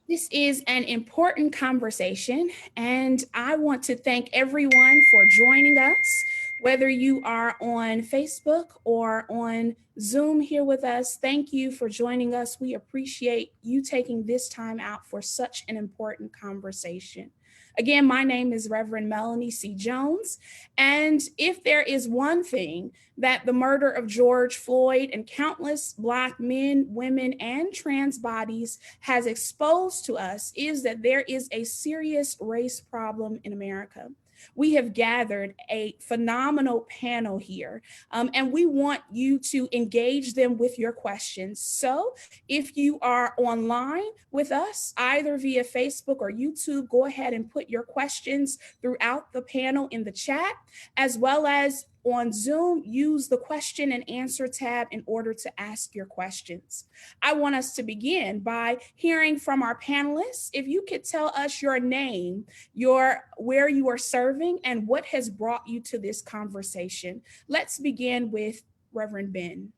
This is an important conversation, and I want to thank everyone for joining us, whether you are on Facebook or on Zoom here with us. Thank you for joining us. We appreciate you taking this time out for such an important conversation. Again, my name is Reverend Melanie C. Jones, and if there is one thing that the murder of George Floyd and countless Black men, women, and trans bodies has exposed to us is that there is a serious race problem in America. We have gathered a phenomenal panel here, and we want you to engage them with your questions. So if you are online with us, either via Facebook or YouTube, go ahead and put your questions throughout the panel in the chat, as well as on Zoom, use the question and answer tab in order to ask your questions. I want us to begin by hearing from our panelists. If you could tell us your name, where you are serving, and what has brought you to this conversation. Let's begin with Reverend Ben.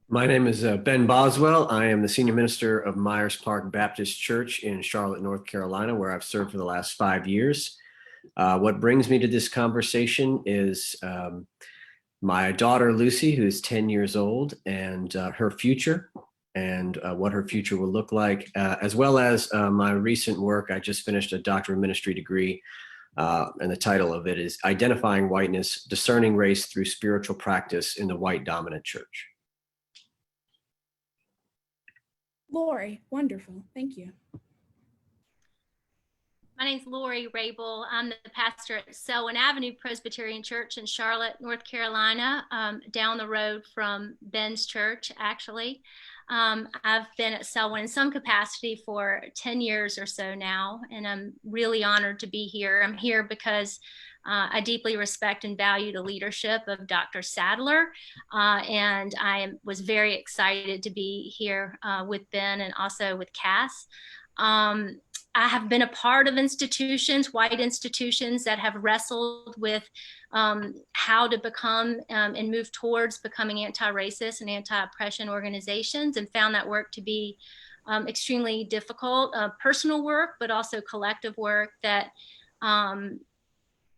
My name is Ben Boswell. I am the senior minister of Myers Park Baptist Church in Charlotte, North Carolina, where I've served for the last 5 years. What brings me to this conversation is my daughter, Lucy, who is 10 years old, and her future and what her future will look like, as well as my recent work. I just finished a Doctor of Ministry degree, and the title of it is Identifying Whiteness, Discerning Race Through Spiritual Practice in the White Dominant Church. Lori, wonderful, thank you. My name is Lori Rabel. I'm the pastor at Selwyn Avenue Presbyterian Church in Charlotte, North Carolina, down the road from Ben's church, actually. I've been at Selwyn in some capacity for 10 years or so now, and I'm really honored to be here. I'm here because I deeply respect and value the leadership of Dr. Sadler, and I was very excited to be here with Ben and also with Cass. I have been a part of institutions, white institutions, that have wrestled with how to become and move towards becoming anti-racist and anti-oppression organizations, and found that work to be extremely difficult, personal work, but also collective work that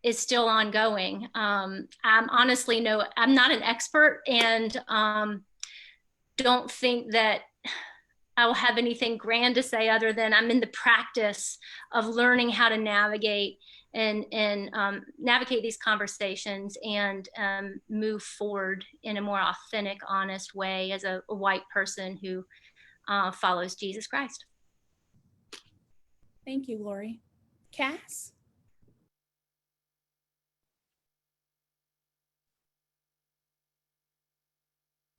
is still ongoing. I'm honestly, I'm not an expert, and don't think that I will have anything grand to say other than I'm in the practice of learning how to navigate and navigate these conversations and move forward in a more authentic, honest way as a white person who follows Jesus Christ. Thank you, Lori. Cass?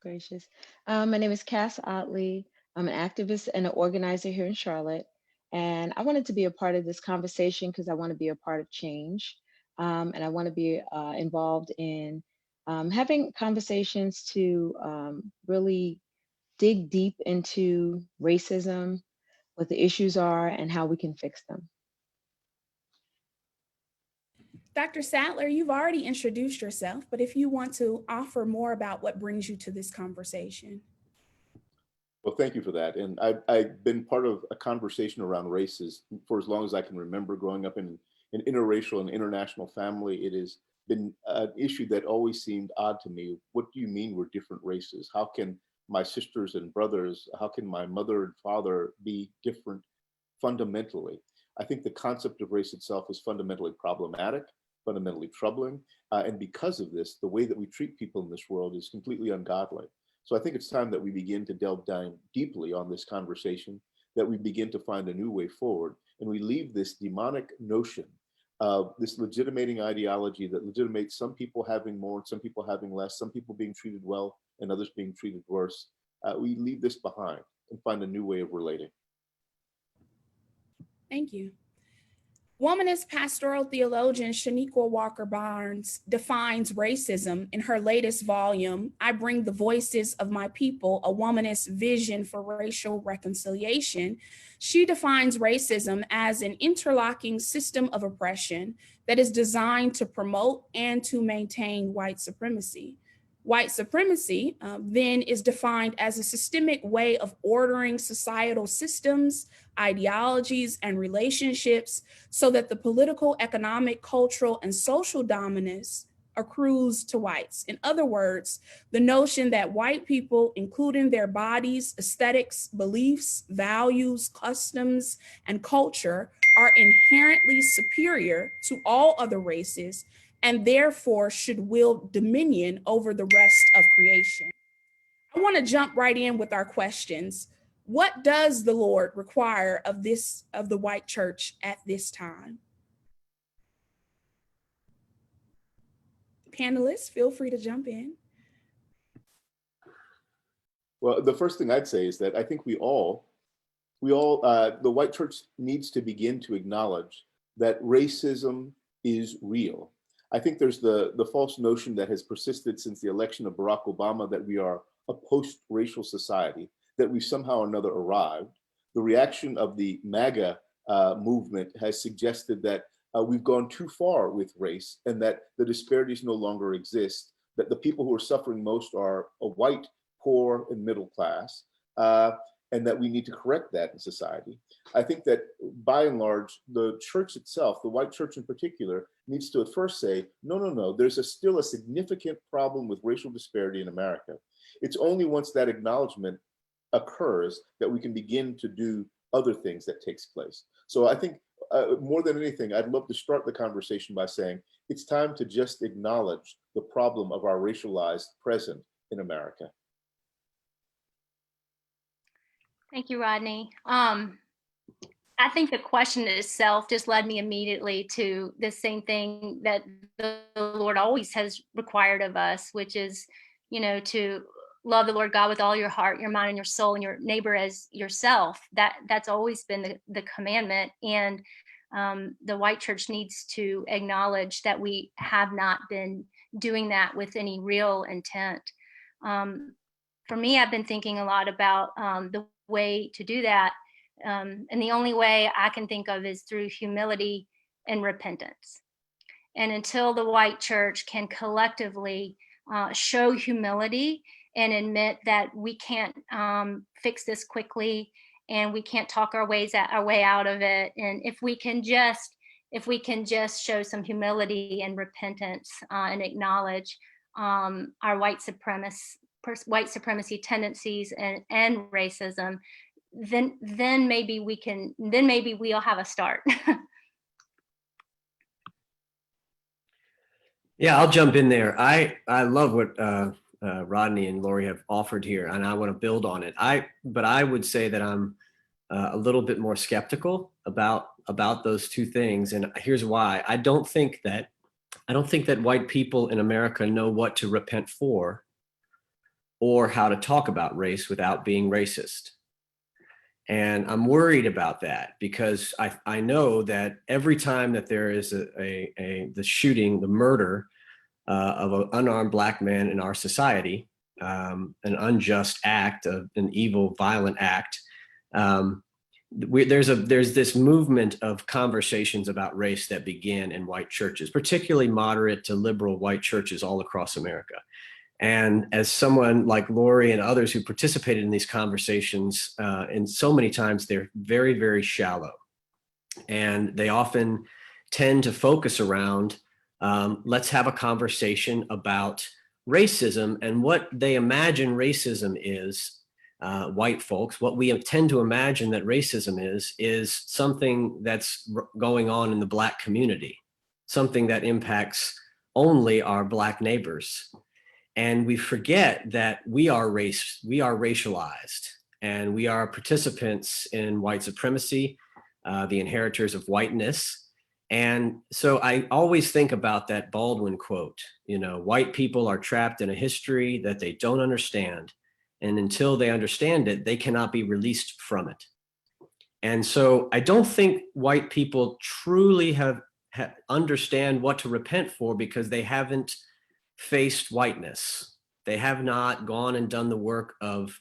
Gracious. My name is Cass Otley. I'm an activist and an organizer here in Charlotte, and I wanted to be a part of this conversation because I want to be a part of change, and I want to be involved in having conversations to really dig deep into racism, what the issues are, and how we can fix them. Dr. Sadler, you've already introduced yourself, but if you want to offer more about what brings you to this conversation. Well, thank you for that. And I've been part of a conversation around races for as long as I can remember. Growing up in an interracial and international family, it has been an issue that always seemed odd to me. What do you mean we're different races? How can my sisters and brothers, how can my mother and father be different fundamentally? I think the concept of race itself is fundamentally problematic, fundamentally troubling. And because of this, the way that we treat people in this world is completely ungodly. So I think it's time that we begin to delve down deeply on this conversation, that we begin to find a new way forward, and we leave this demonic notion of this legitimating ideology that legitimates some people having more, some people having less, some people being treated well and others being treated worse. We leave this behind and find a new way of relating. Thank you. Womanist pastoral theologian Shaniqua Walker Barnes defines racism in her latest volume, I Bring the Voices of My People, a Womanist Vision for Racial Reconciliation. She defines racism as an interlocking system of oppression that is designed to promote and to maintain white supremacy. White supremacy then is defined as a systemic way of ordering societal systems, ideologies, and relationships so that the political, economic, cultural, and social dominance accrues to whites. In other words, the notion that white people, including their bodies, aesthetics, beliefs, values, customs, and culture, are inherently superior to all other races and therefore should wield dominion over the rest of creation. I want to jump right in with our questions. What does the Lord require of the white church at this time? Panelists, feel free to jump in. Well, the first thing I'd say is that I think the white church needs to begin to acknowledge that racism is real. I think there's the false notion that has persisted since the election of Barack Obama that we are a post-racial society, that we somehow or another arrived. The reaction of the MAGA movement has suggested that we've gone too far with race and that the disparities no longer exist, that the people who are suffering most are a white, poor, and middle class, and that we need to correct that in society. I think that by and large, the church itself, the white church in particular, needs to at first say, no, there's still a significant problem with racial disparity in America. It's only once that acknowledgement occurs that we can begin to do other things that takes place. So I think more than anything, I'd love to start the conversation by saying it's time to just acknowledge the problem of our racialized present in America. Thank you, Rodney. I think the question itself just led me immediately to the same thing that the Lord always has required of us, which is, to love the Lord God with all your heart, your mind, and your soul, and your neighbor as yourself. That's always been the commandment. And the white church needs to acknowledge that we have not been doing that with any real intent. For me, I've been thinking a lot about the way to do that. And the only way I can think of is through humility and repentance. And until the white church can collectively show humility and admit that we can't fix this quickly and we can't talk our way out of it, and if we can just show some humility and repentance and acknowledge our white supremacy tendencies and racism, then maybe we'll have a start. Yeah, I'll jump in there. I love what Rodney and Lori have offered here, and I want to build on it. But I would say that I'm a little bit more skeptical about those two things, and here's why. I don't think that white people in America know what to repent for or how to talk about race without being racist. And I'm worried about that because I know that every time that there is the shooting, the murder of an unarmed Black man in our society, an unjust act, an evil, violent act, there's this movement of conversations about race that began in white churches, particularly moderate to liberal white churches all across America. And as someone like Lori and others who participated in these conversations, and so many times they're very, very shallow. And they often tend to focus around, let's have a conversation about racism and what they imagine racism is, white folks. What we tend to imagine that racism is something that's going on in the Black community, something that impacts only our Black neighbors. And we forget that we are racialized, and we are participants in white supremacy, the inheritors of whiteness. And so I always think about that Baldwin quote, white people are trapped in a history that they don't understand. And until they understand it, they cannot be released from it. And so I don't think white people truly understand what to repent for because they haven't faced whiteness. They have not gone and done the work of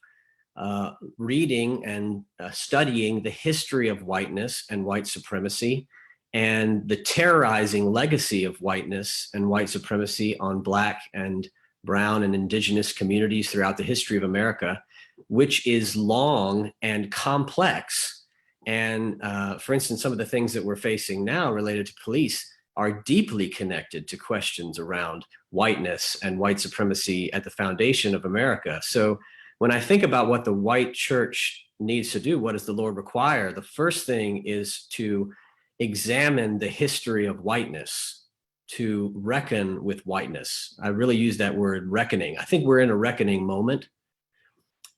reading and studying the history of whiteness and white supremacy and the terrorizing legacy of whiteness and white supremacy on Black and brown and indigenous communities throughout the history of America, which is long and complex. And for instance, some of the things that we're facing now related to police are deeply connected to questions around whiteness and white supremacy at the foundation of America. So when I think about what the white church needs to do, what does the Lord require? The first thing is to examine the history of whiteness, to reckon with whiteness. I really use that word reckoning. I think we're in a reckoning moment,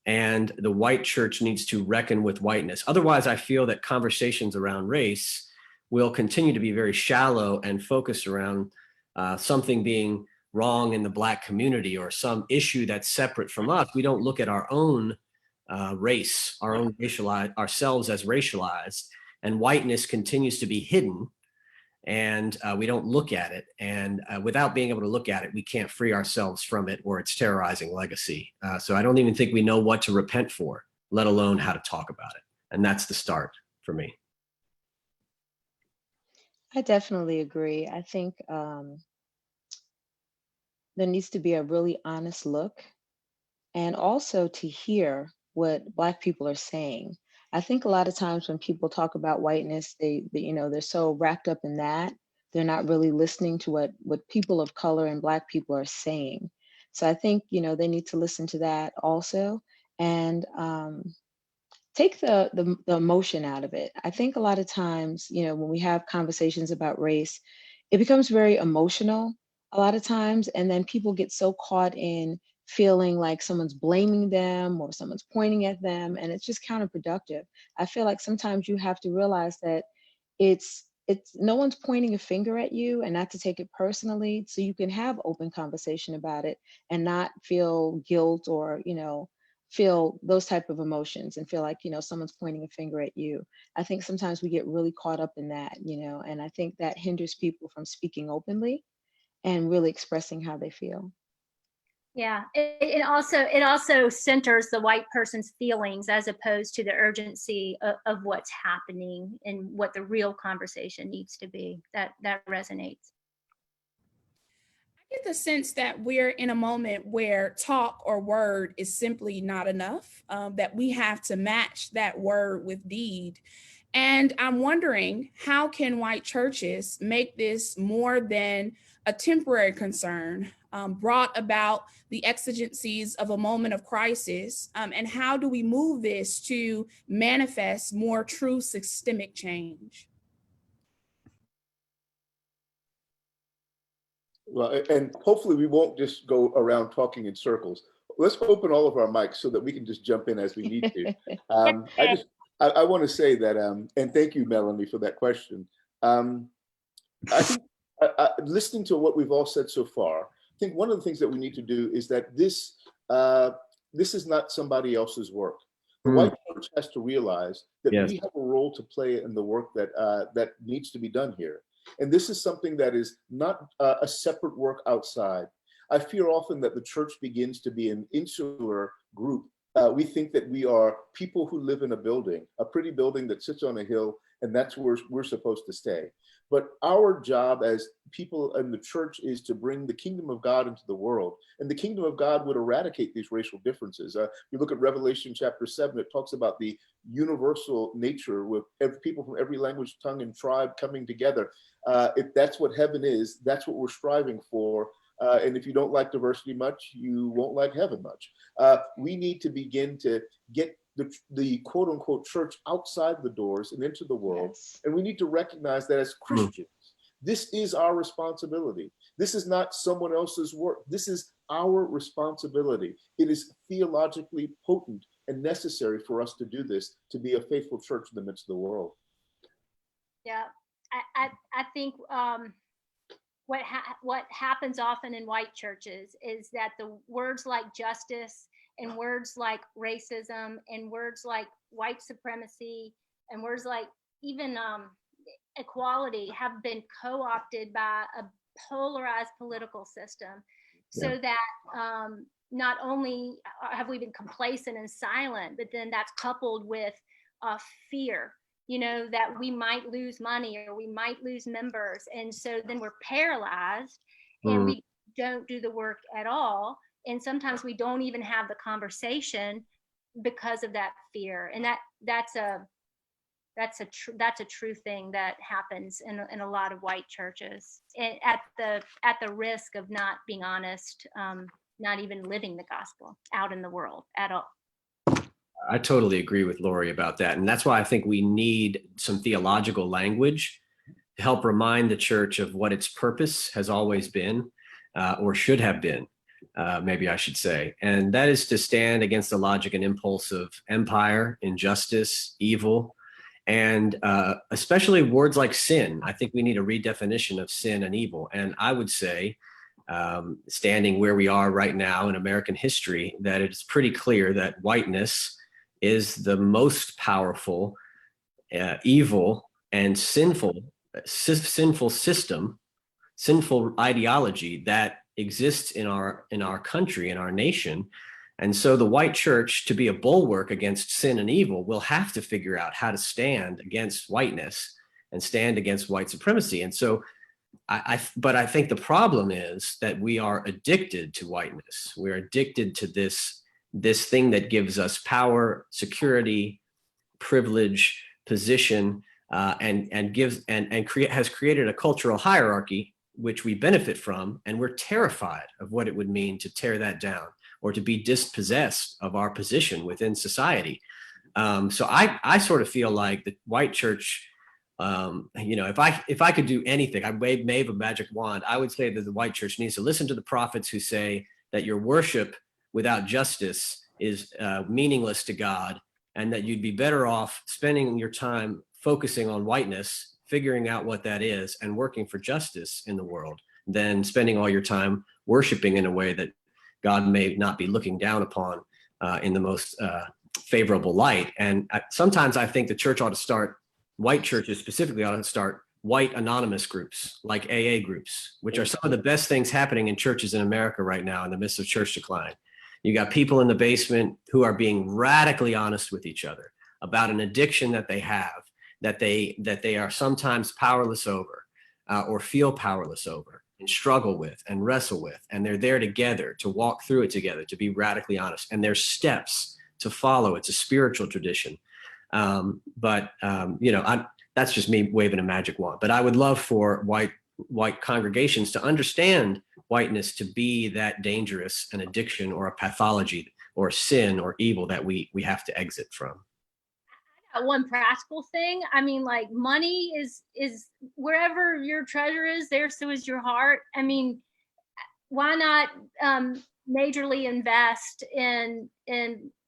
and the white church needs to reckon with whiteness. Otherwise, I feel that conversations around race will continue to be very shallow and focused around something being wrong in the Black community or some issue that's separate from us. We don't look at our own race, our own racialized, ourselves as racialized, and whiteness continues to be hidden, and we don't look at it. And without being able to look at it, we can't free ourselves from it or its terrorizing legacy. So I don't even think we know what to repent for, let alone how to talk about it. And that's the start for me. I definitely agree. I think there needs to be a really honest look, and also to hear what Black people are saying. I think a lot of times when people talk about whiteness, they're so wrapped up in that, they're not really listening to what people of color and Black people are saying. So I think, they need to listen to that also, and take the emotion out of it. I think a lot of times, when we have conversations about race, it becomes very emotional a lot of times, and then people get so caught in feeling like someone's blaming them or someone's pointing at them, and it's just counterproductive. I feel like sometimes you have to realize that it's no one's pointing a finger at you, and not to take it personally, so you can have open conversation about it and not feel guilt or feel those type of emotions and feel like someone's pointing a finger at you. I think sometimes we get really caught up in that, and I think that hinders people from speaking openly and really expressing how they feel. Yeah, it also centers the white person's feelings as opposed to the urgency of what's happening and what the real conversation needs to be. That resonates. I get the sense that we're in a moment where talk or word is simply not enough, that we have to match that word with deed. And I'm wondering, how can white churches make this more than a temporary concern, brought about the exigencies of a moment of crisis? And how do we move this to manifest more true systemic change? Well, and hopefully we won't just go around talking in circles. Let's open all of our mics so that we can just jump in as we need to. I want to say that, and thank you, Melanie, for that question. I think listening to what we've all said so far, I think one of the things that we need to do is that this is not somebody else's work. The white church has to realize that we have a role to play in the work that needs to be done here. And this is something that is not a separate work outside. I fear often that the church begins to be an insular group. We think that we are people who live in a building, a pretty building that sits on a hill, and that's where we're supposed to stay. But our job as people in the church is to bring the kingdom of God into the world. And the kingdom of God would eradicate these racial differences. You look at Revelation chapter 7, it talks about the universal nature with people from every language, tongue, and tribe coming together. If that's what heaven is, that's what we're striving for. And if you don't like diversity much, you won't like heaven much. We need to begin to get the quote unquote church outside the doors and into the world. Yes. And we need to recognize that as Christians, this is our responsibility. This is not someone else's work. This is our responsibility. It is theologically potent and necessary for us to do this, to be a faithful church in the midst of the world. Yeah, I think what happens often in white churches is that the words like justice and words like racism and words like white supremacy and words like even equality have been co-opted by a polarized political system, so that not only have we been complacent and silent, but then that's coupled with fear, that we might lose money or we might lose members. And so then we're paralyzed and we don't do the work at all. And sometimes we don't even have the conversation because of that fear. And that's a true thing that happens in a lot of white churches, and at the risk of not being honest, not even living the gospel out in the world at all. I totally agree with Lori about that. And that's why I think we need some theological language to help remind the church of what its purpose has always been, or should have been, maybe I should say. And that is to stand against the logic and impulse of empire, injustice, evil, and especially words like sin. I think we need a redefinition of sin and evil. And I would say, standing where we are right now in American history, that it's pretty clear that whiteness is the most powerful, evil, and sinful system, sinful ideology that exists in our country, in our nation. And so the white church, to be a bulwark against sin and evil, will have to figure out how to stand against whiteness and stand against white supremacy. And so but I think the problem is that we are addicted to whiteness. We're addicted to this thing that gives us power, security, privilege, position, and has created a cultural hierarchy which we benefit from, and we're terrified of what it would mean to tear that down or to be dispossessed of our position within society. So I sort of feel like the white church, if I could do anything, I wave a magic wand, I would say that the white church needs to listen to the prophets who say that your worship without justice is meaningless to God, and that you'd be better off spending your time focusing on whiteness, figuring out what that is, and working for justice in the world, than spending all your time worshiping in a way that God may not be looking down upon in the most favorable light. And sometimes I think the church ought to start, white churches specifically ought to start white anonymous groups like AA groups, which are some of the best things happening in churches in America right now in the midst of church decline. You got people in the basement who are being radically honest with each other about an addiction that they have, that they are sometimes powerless over, or feel powerless over, and struggle with and wrestle with. And they're there together to walk through it together, to be radically honest. And there's steps to follow. It's a spiritual tradition. That's just me waving a magic wand. But I would love for white congregations to understand whiteness to be that dangerous an addiction or a pathology or sin or evil that we have to exit from. One practical thing, I mean, like, money is wherever your treasure is, there so is your heart. I mean, why not majorly invest in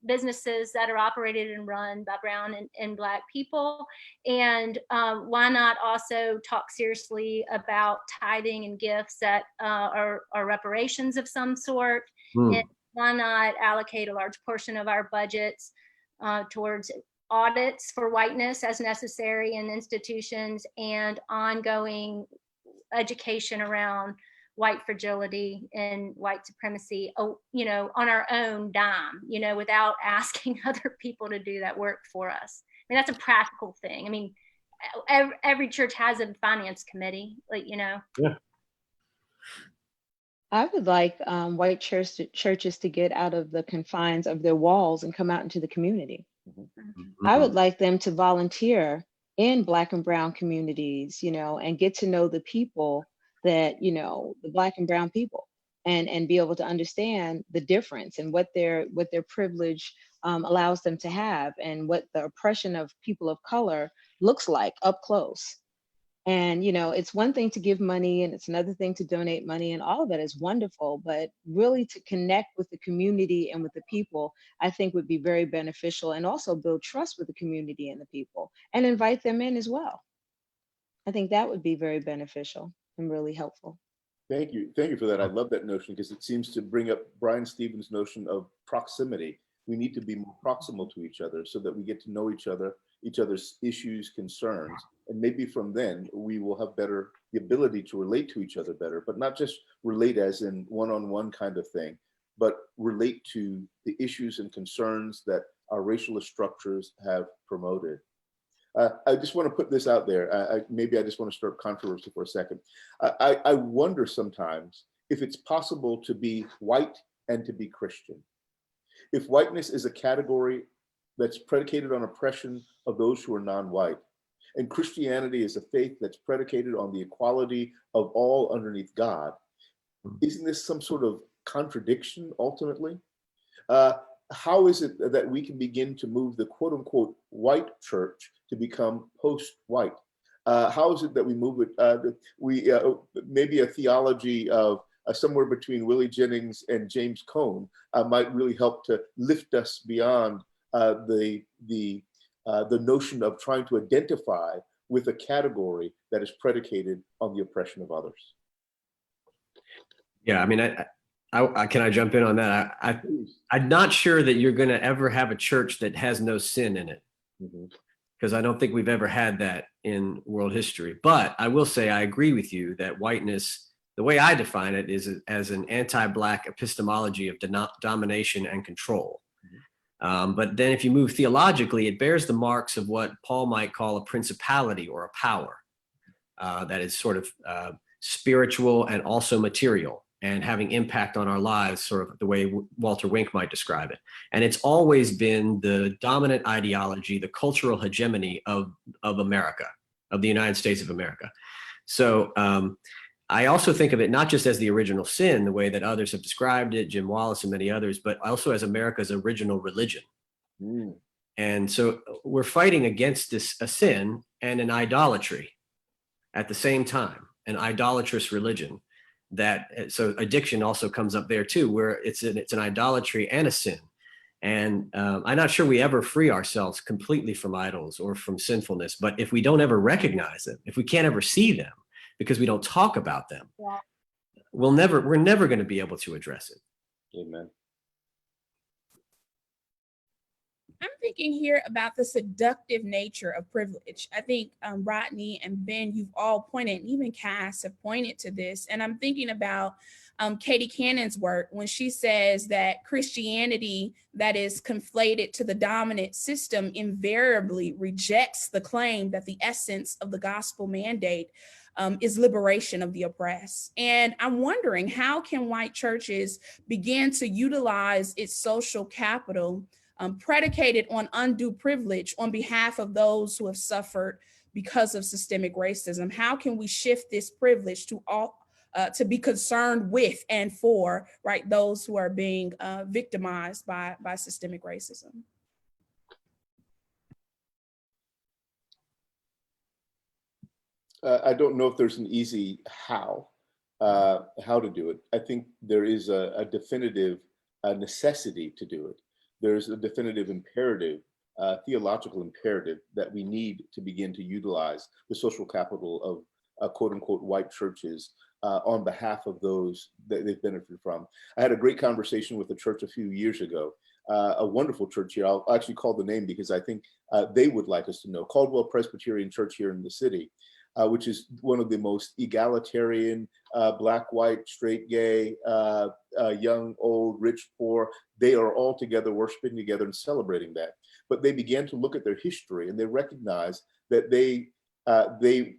businesses that are operated and run by brown and black people? And why not also talk seriously about tithing and gifts that are reparations of some sort? And why not allocate a large portion of our budgets towards audits for whiteness as necessary in institutions, and ongoing education around white fragility and white supremacy, on our own dime, without asking other people to do that work for us. I mean, that's a practical thing. I mean, every church has a finance committee, Yeah. I would like white churches to get out of the confines of their walls and come out into the community. Mm-hmm. I would like them to volunteer in Black and brown communities, and get to know the people that, the Black and brown people, and be able to understand the difference and what their privilege allows them to have, and what the oppression of people of color looks like up close. And, it's one thing to give money, and it's another thing to donate money, and all of that is wonderful, but really to connect with the community and with the people, I think would be very beneficial, and also build trust with the community and the people, and invite them in as well. I think that would be very beneficial and really helpful. Thank you for that. I love that notion, because it seems to bring up Brian Stevens' notion of proximity. We need to be more proximal to each other so that we get to know each other's issues, concerns, and maybe from then we will have the ability to relate to each other better, but not just relate as in one-on-one kind of thing, but relate to the issues and concerns that our racialist structures have promoted. I just want to put this out there. Maybe I just want to start controversy for a second. I wonder sometimes if it's possible to be white and to be Christian. If whiteness is a category that's predicated on oppression of those who are non-white, and Christianity is a faith that's predicated on the equality of all underneath God, isn't this some sort of contradiction ultimately? How is it that we can begin to move the quote unquote white church to become post-white? How is it that we move it? Maybe a theology of somewhere between Willie Jennings and James Cone might really help to lift us beyond the notion of trying to identify with a category that is predicated on the oppression of others. Yeah, I mean, can I jump in on that? I'm not sure that you're going to ever have a church that has no sin in it, because I don't think we've ever had that in world history. But I will say I agree with you that whiteness, the way I define it, is as an anti-Black epistemology of domination and control. But then if you move theologically, it bears the marks of what Paul might call a principality or a power that is sort of spiritual and also material, and having impact on our lives, sort of the way Walter Wink might describe it. And it's always been the dominant ideology, the cultural hegemony of America, of the United States of America. So I also think of it not just as the original sin, the way that others have described it, Jim Wallace and many others, but also as America's original religion. And so we're fighting against a sin and an idolatry at the same time, an idolatrous religion. So addiction also comes up there too, where it's an idolatry and a sin. And I'm not sure we ever free ourselves completely from idols or from sinfulness, but if we don't ever recognize them, if we can't ever see them because we don't talk about them, we're never going to be able to address it. Amen. I'm thinking here about the seductive nature of privilege. I think Rodney and Ben, you've all pointed, and even Cass have pointed to this. And I'm thinking about Katie Cannon's work when she says that Christianity that is conflated to the dominant system invariably rejects the claim that the essence of the gospel mandate is liberation of the oppressed. And I'm wondering, how can white churches begin to utilize its social capital predicated on undue privilege on behalf of those who have suffered because of systemic racism? How can we shift this privilege to be concerned with and for, right, those who are being victimized by systemic racism? I don't know if there's an easy how to do it. I think there is a definitive necessity to do it. There's a definitive imperative, theological imperative, that we need to begin to utilize the social capital of quote unquote white churches on behalf of those that they've benefited from. I had a great conversation with a church a few years ago, a wonderful church here. I'll actually call the name because I think they would like us to know. Caldwell Presbyterian Church here in the city, which is one of the most egalitarian, Black, white, straight, gay, young, old, rich, poor. They are all together, worshiping together and celebrating that. But they began to look at their history and they recognized that they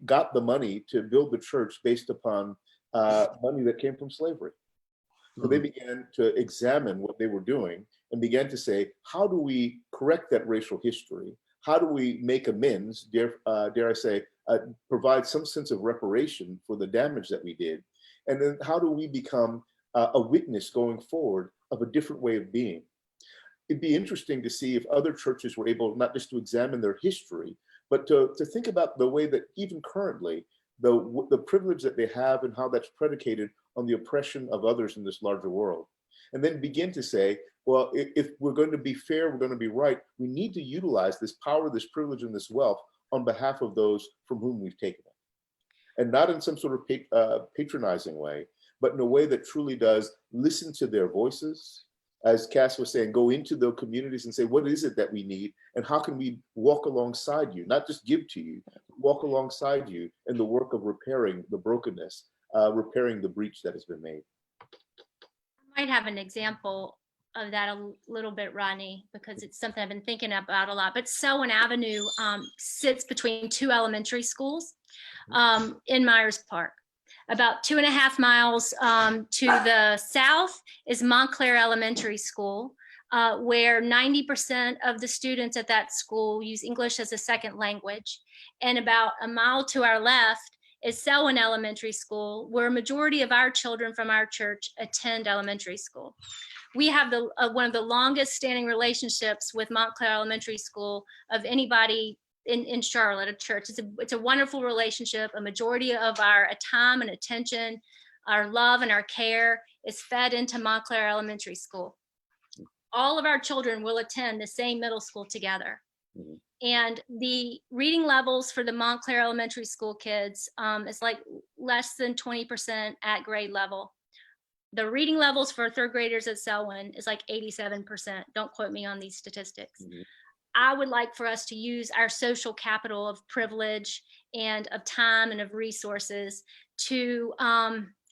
got the money to build the church based upon money that came from slavery. So they began to examine what they were doing and began to say, how do we correct that racial history? How do we make amends, dare I say, provide some sense of reparation for the damage that we did? And then how do we become a witness going forward of a different way of being? It'd be interesting to see if other churches were able not just to examine their history, but to think about the way that even currently, the privilege that they have and how that's predicated on the oppression of others in this larger world. And then begin to say, well, if we're going to be fair, we're going to be right, we need to utilize this power, this privilege, and this wealth on behalf of those from whom we've taken it. And not in some sort of patronizing way, but in a way that truly does listen to their voices. As Cass was saying, go into the communities and say, what is it that we need? And how can we walk alongside you, not just give to you, walk alongside you in the work of repairing the brokenness, repairing the breach that has been made. I might have an example of that a little bit, Rodney, because it's something I've been thinking about a lot. But Selwyn Avenue sits between two elementary schools in Myers Park. About 2.5 miles to the south is Montclair Elementary School, where 90% of the students at that school use English as a second language. And about a mile to our left is Selwyn Elementary School, where a majority of our children from our church attend elementary school. We have one of the longest standing relationships with Montclair Elementary School of anybody in Charlotte, a church. It's a wonderful relationship. A majority of our time and attention, our love and our care is fed into Montclair Elementary School. All of our children will attend the same middle school together. And the reading levels for the Montclair Elementary School kids is like less than 20% at grade level. The reading levels for third graders at Selwyn is like 87%. Don't quote me on these statistics. I would like for us to use our social capital of privilege and of time and of resources to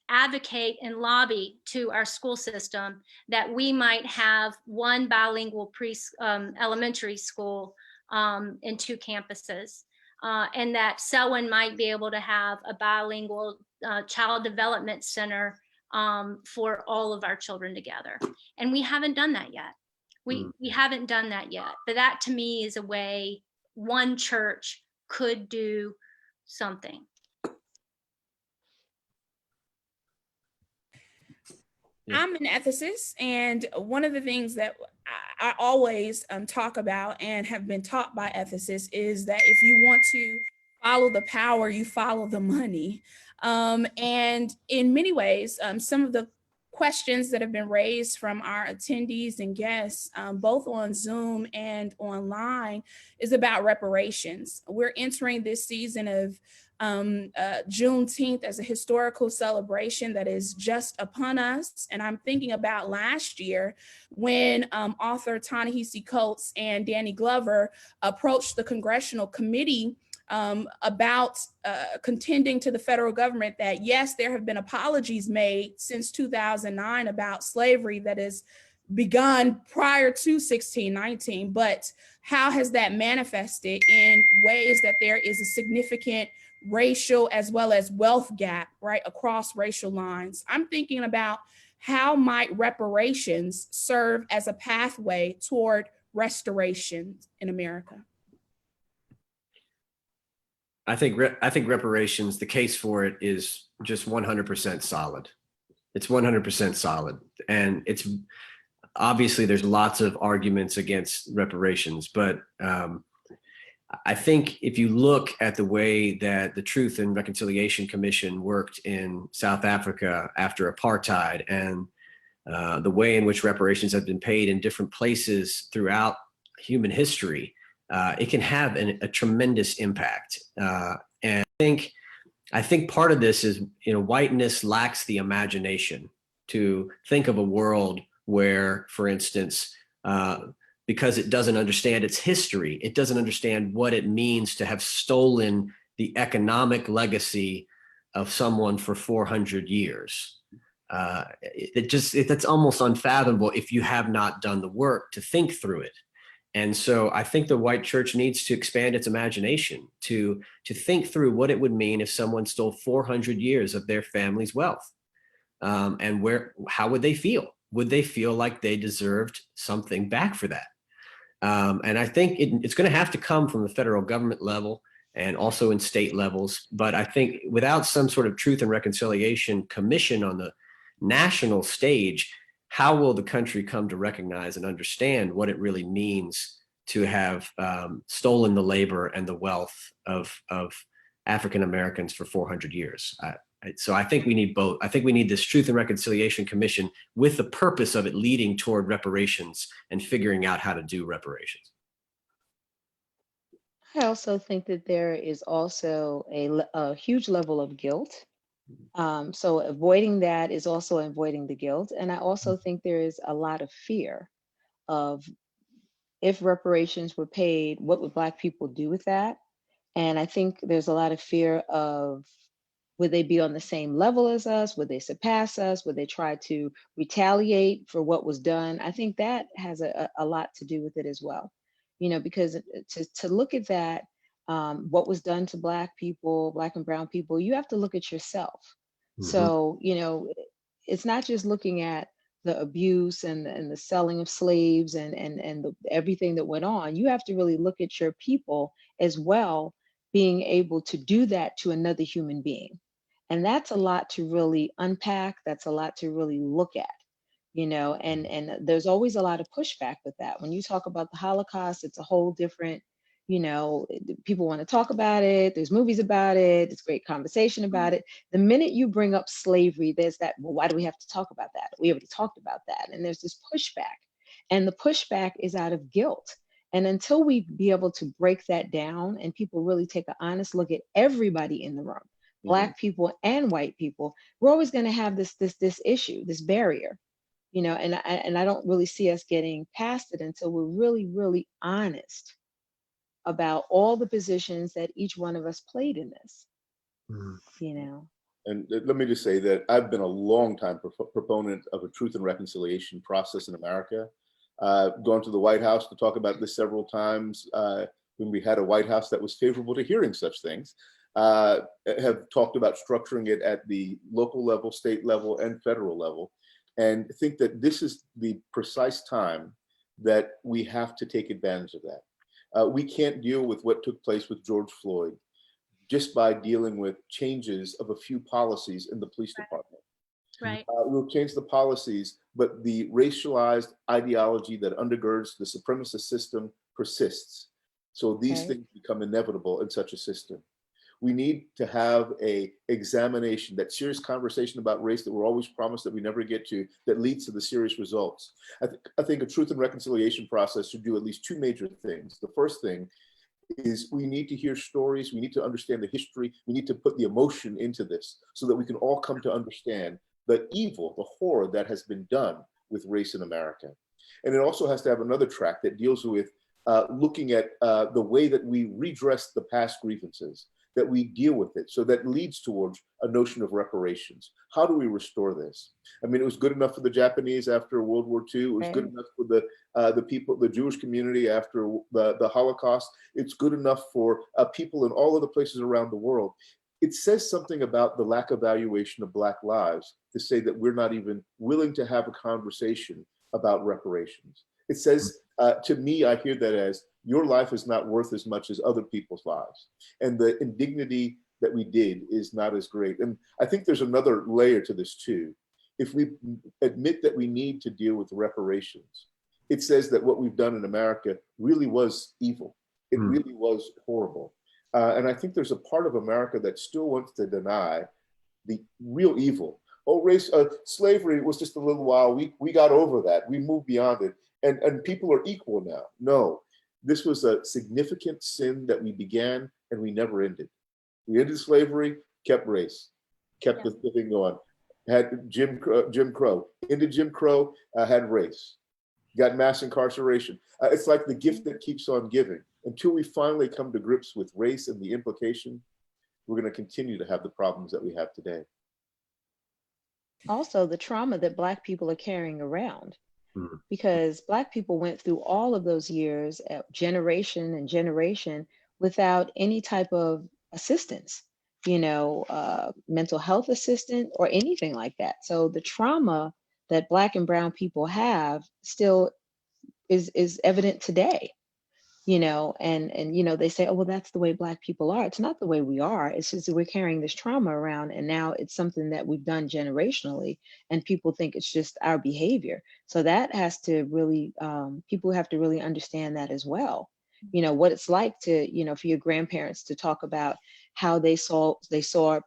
advocate and lobby to our school system that we might have one bilingual elementary school in 2 campuses, and that Selwyn might be able to have a bilingual child development center for all of our children together. And we haven't done that yet. We haven't done that yet. But that to me is a way one church could do something. I'm an ethicist, and one of the things that I always talk about and have been taught by ethicists is that if you want to follow the power, you follow the money. And in many ways, some of the questions that have been raised from our attendees and guests, both on Zoom and online, is about reparations. We're entering this season of Juneteenth as a historical celebration that is just upon us. And I'm thinking about last year when author Ta-Nehisi Coates and Danny Glover approached the Congressional Committee about contending to the federal government that, yes, there have been apologies made since 2009 about slavery that is begun prior to 1619, but how has that manifested in ways that there is a significant racial as well as wealth gap, right, across racial lines? I'm thinking about how might reparations serve as a pathway toward restoration in America? I think reparations, the case for it is just 100% solid. It's 100% solid. And it's obviously there's lots of arguments against reparations, but I think if you look at the way that the Truth and Reconciliation Commission worked in South Africa after apartheid, and the way in which reparations have been paid in different places throughout human history, it can have a tremendous impact. And I think part of this is, whiteness lacks the imagination to think of a world where, for instance, because it doesn't understand its history, it doesn't understand what it means to have stolen the economic legacy of someone for 400 years. That's almost unfathomable if you have not done the work to think through it. And so I think the white church needs to expand its imagination to think through what it would mean if someone stole 400 years of their family's wealth. And how would they feel? Would they feel like they deserved something back for that? And I think it's going to have to come from the federal government level and also in state levels. But I think without some sort of Truth and Reconciliation Commission on the national stage, how will the country come to recognize and understand what it really means to have stolen the labor and the wealth of African Americans for 400 years? So I think we need both. I think we need this Truth and Reconciliation Commission with the purpose of it leading toward reparations and figuring out how to do reparations. I also think that there is also a huge level of guilt. So avoiding that is also avoiding the guilt. And I also think there is a lot of fear of, if reparations were paid, what would Black people do with that? And I think there's a lot of fear of, would they be on the same level as us? Would they surpass us? Would they try to retaliate for what was done? I think that has a lot to do with it as well. Because to look at that, what was done to Black people, Black and brown people, you have to look at yourself. So, it's not just looking at the abuse and the selling of slaves and everything that went on. You have to really look at your people as well, being able to do that to another human being. And that's a lot to really unpack. That's a lot to really look at, and there's always a lot of pushback with that. When you talk about the Holocaust, it's a whole different, people want to talk about it. There's movies about it. There's great conversation about it. The minute you bring up slavery, there's that, well, why do we have to talk about that? We already talked about that. And there's this pushback. And the pushback is out of guilt. And until we be able to break that down and people really take an honest look at everybody in the room, Black people and white people, we're always going to have this issue, this barrier, and I don't really see us getting past it until we're really, really honest about all the positions that each one of us played in this, And let me just say that I've been a long time proponent of a truth and reconciliation process in America. Gone to the White House to talk about this several times when we had a White House that was favorable to hearing such things. Have talked about structuring it at the local level, state level, and federal level, and think that this is the precise time that we have to take advantage of that. We can't deal with what took place with George Floyd just by dealing with changes of a few policies in the police department. Right. We'll change the policies, but the racialized ideology that undergirds the supremacist system persists. So these things become inevitable in such a system. We need to have a examination, that serious conversation about race that we're always promised that we never get to, that leads to the serious results. I think a truth and reconciliation process should do at least two major things. The first thing is we need to hear stories, we need to understand the history, we need to put the emotion into this so that we can all come to understand the evil, the horror that has been done with race in America. And it also has to have another track that deals with looking at the way that we redress the past grievances, that we deal with it. So that leads towards a notion of reparations. How do we restore this? I mean, it was good enough for the Japanese after World War II. It was good enough for the people, the Jewish community after the Holocaust. It's good enough for people in all other places around the world. It says something about the lack of valuation of Black lives to say that we're not even willing to have a conversation about reparations. It says, to me, I hear that as, your life is not worth as much as other people's lives. And the indignity that we did is not as great. And I think there's another layer to this too. If we admit that we need to deal with reparations, it says that what we've done in America really was evil. It really was horrible. And I think there's a part of America that still wants to deny the real evil. Oh, slavery was just a little while. We got over that. We moved beyond it. And people are equal now. No. This was a significant sin that we began and we never ended. We ended slavery, kept race, kept the thing going. Had Jim Crow, ended Jim Crow, had race, got mass incarceration. It's like the gift that keeps on giving. Until we finally come to grips with race and the implication, we're going to continue to have the problems that we have today. Also, the trauma that Black people are carrying around. Because Black people went through all of those years, generation and generation, without any type of assistance, mental health assistance or anything like that. So the trauma that Black and brown people have still is evident today. And they say, oh, well, that's the way Black people are. It's not the way we are. It's just that we're carrying this trauma around, and now it's something that we've done generationally, and people think it's just our behavior. So that has to really, people have to really understand that as well. What it's like to, for your grandparents to talk about how they saw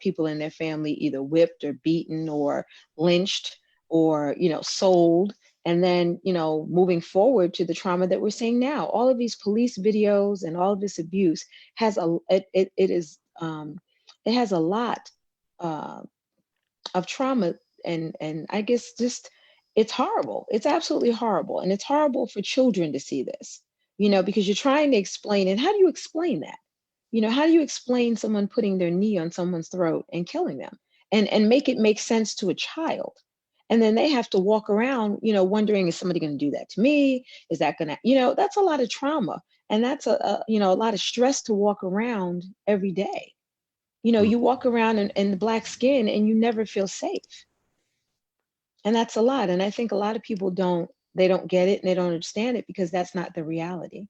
people in their family either whipped or beaten or lynched or, sold. And then, moving forward to the trauma that we're seeing now, all of these police videos and all of this abuse has it has a lot of trauma, and I guess just it's horrible. It's absolutely horrible, and it's horrible for children to see this, because you're trying to explain. And how do you explain that? How do you explain someone putting their knee on someone's throat and killing them, and make it make sense to a child? And then they have to walk around, wondering, is somebody going to do that to me? Is that going to, that's a lot of trauma. And that's a lot of stress to walk around every day. You know, you walk around in the black skin and you never feel safe. And that's a lot. And I think a lot of people don't get it and they don't understand it because that's not the reality.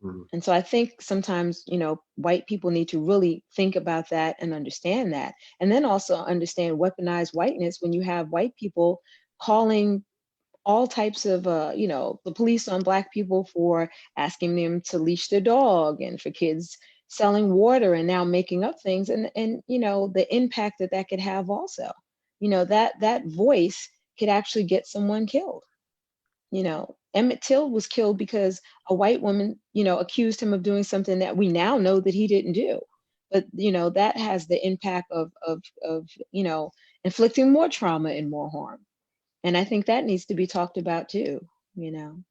Mhm. And so I think sometimes, you know, white people need to really think about that and understand that. And then also understand weaponized whiteness when you have white people calling all types of, you know, the police on black people for asking them to leash their dog and for kids selling water and now making up things. And you know, the impact that that could have also, you know, that voice could actually get someone killed. You know, Emmett Till was killed because a white woman, you know, accused him of doing something that we now know that he didn't do. But you know, that has the impact of you know, inflicting more trauma and more harm. And I think that needs to be talked about too, you know.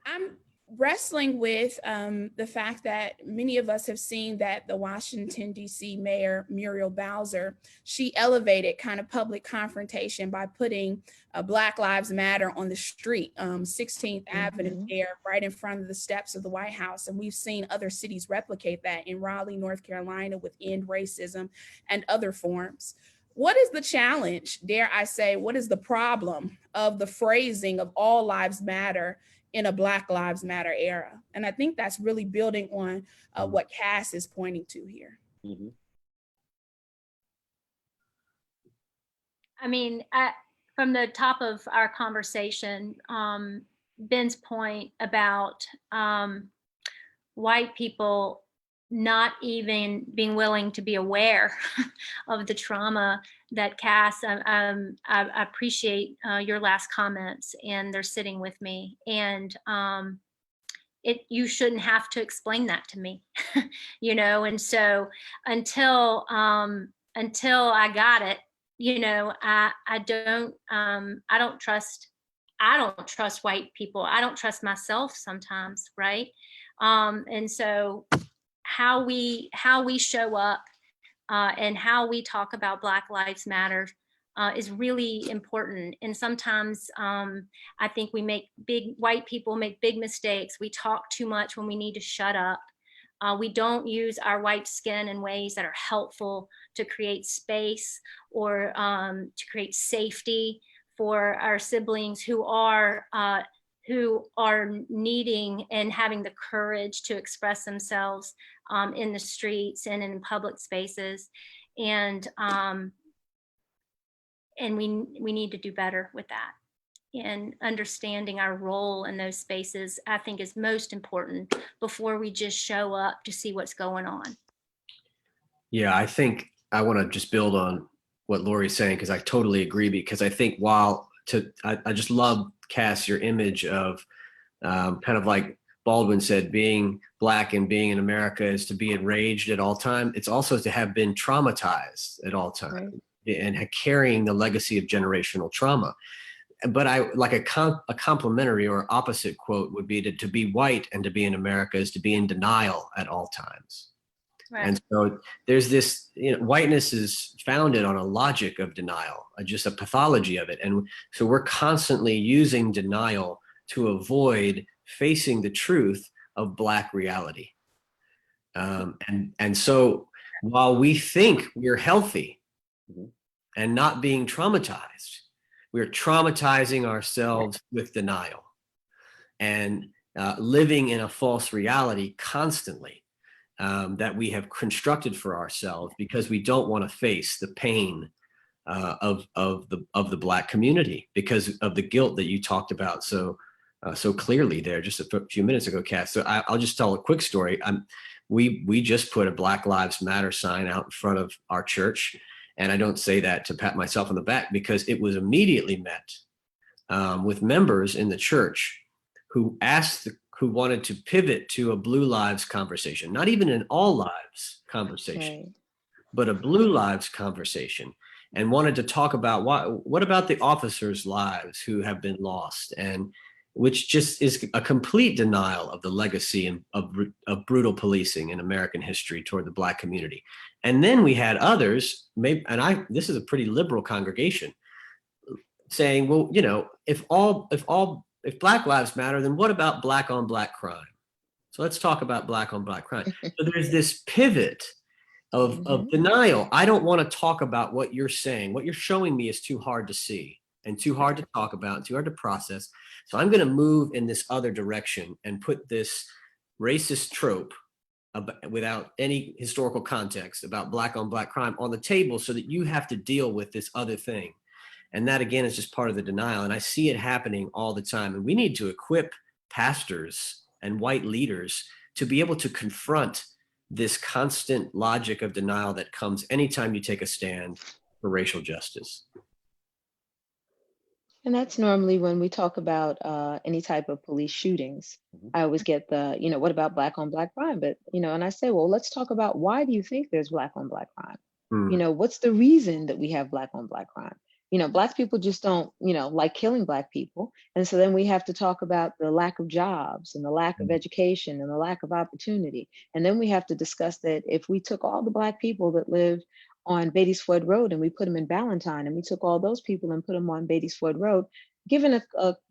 I'm wrestling with the fact that many of us have seen that the Washington, D.C. Mayor Muriel Bowser, she elevated kind of public confrontation by putting Black Lives Matter on the street, 16th Avenue there, right in front of the steps of the White House. And we've seen other cities replicate that in Raleigh, North Carolina with End Racism and other forms. What is the challenge, dare I say, what is the problem of the phrasing of all lives matter in a Black Lives Matter era? And I think that's really building on what Cass is pointing to here. Mm-hmm. I mean, from the top of our conversation, Ben's point about white people not even being willing to be aware of the trauma that Cass, I appreciate your last comments, and they're sitting with me. And you shouldn't have to explain that to me, you know. And so until I got it, you know, I don't trust white people. I don't trust myself sometimes, right? And so how we show up and how we talk about Black Lives Matter is really important. And sometimes I think white people make big mistakes. We talk too much when we need to shut up. We don't use our white skin in ways that are helpful to create space or to create safety for our siblings who are needing and having the courage to express themselves in the streets and in public spaces. And we need to do better with that. And understanding our role in those spaces, I think, is most important before we just show up to see what's going on. Yeah, I think I want to just build on what Lori's saying, because I totally agree. Because I think I just love, Cass, your image of kind of like Baldwin said, being Black and being in America is to be enraged at all time. It's also to have been traumatized at all time, right, and carrying the legacy of generational trauma. But I like a complementary or opposite quote would be to be white and to be in America is to be in denial at all times. Right. And so there's this, you know, whiteness is founded on a logic of denial, just a pathology of it. And so we're constantly using denial to avoid facing the truth of Black reality. And so while we think we're healthy and not being traumatized, we're traumatizing ourselves with denial and living in a false reality constantly that we have constructed for ourselves because we don't want to face the pain of the Black community because of the guilt that you talked about so clearly there just a few minutes ago, Cass. So I'll just tell a quick story. We just put a Black Lives Matter sign out in front of our church. And I don't say that to pat myself on the back, because it was immediately met with members in the church who wanted to pivot to a Blue Lives conversation, not even an all lives conversation, but a Blue Lives conversation, and wanted to talk about what about the officers' lives who have been lost, and which just is a complete denial of the legacy of brutal policing in American history toward the Black community. And then we had others, this is a pretty liberal congregation, saying, well, you know, if Black Lives matter, then what about Black on Black crime? So let's talk about black on black crime. So there's this pivot of denial. I don't want to talk about what you're saying. What you're showing me is too hard to see and too hard to talk about and too hard to process. So I'm going to move in this other direction and put this racist trope without any historical context about black on black crime on the table so that you have to deal with this other thing. And that, again, is just part of the denial. And I see it happening all the time. And we need to equip pastors and white leaders to be able to confront this constant logic of denial that comes anytime you take a stand for racial justice. And that's normally when we talk about any type of police shootings. I always get the, what about black on black crime? But, and I say, well, let's talk about, why do you think there's black on black crime? What's the reason that we have black on black crime? Black people just don't, like killing black people. And so then we have to talk about the lack of jobs and the lack of education and the lack of opportunity. And then we have to discuss that if we took all the black people that lived on Beatties Ford Road and we put them in Ballantyne, and we took all those people and put them on Beatties Ford Road, given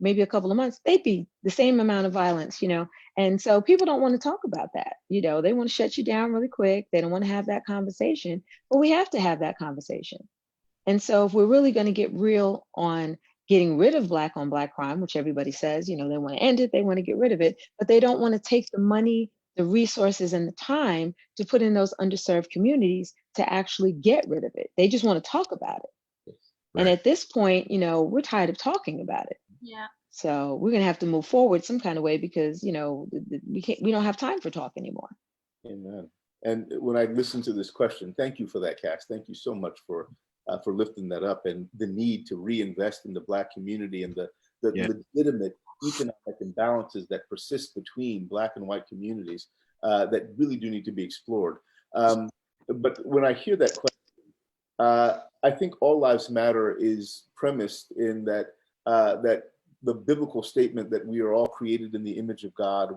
maybe a couple of months, they'd be the same amount of violence, And so people don't want to talk about that. They want to shut you down really quick. They don't want to have that conversation, but we have to have that conversation. And so if we're really going to get real on getting rid of black on black crime, which everybody says, they want to end it, they want to get rid of it, but they don't want to take the money, the resources, and the time to put in those underserved communities to actually get rid of it. They just want to talk about it. Right. And at this point, we're tired of talking about it. Yeah. So we're going to have to move forward some kind of way because, we don't have time for talk anymore. Amen. And when I listened to this question, thank you for that, Cass. Thank you so much for lifting that up, and the need to reinvest in the black community and the legitimate economic imbalances that persist between black and white communities that really do need to be explored. But when I hear that question, I think all lives matter is premised in that the biblical statement that we are all created in the image of God.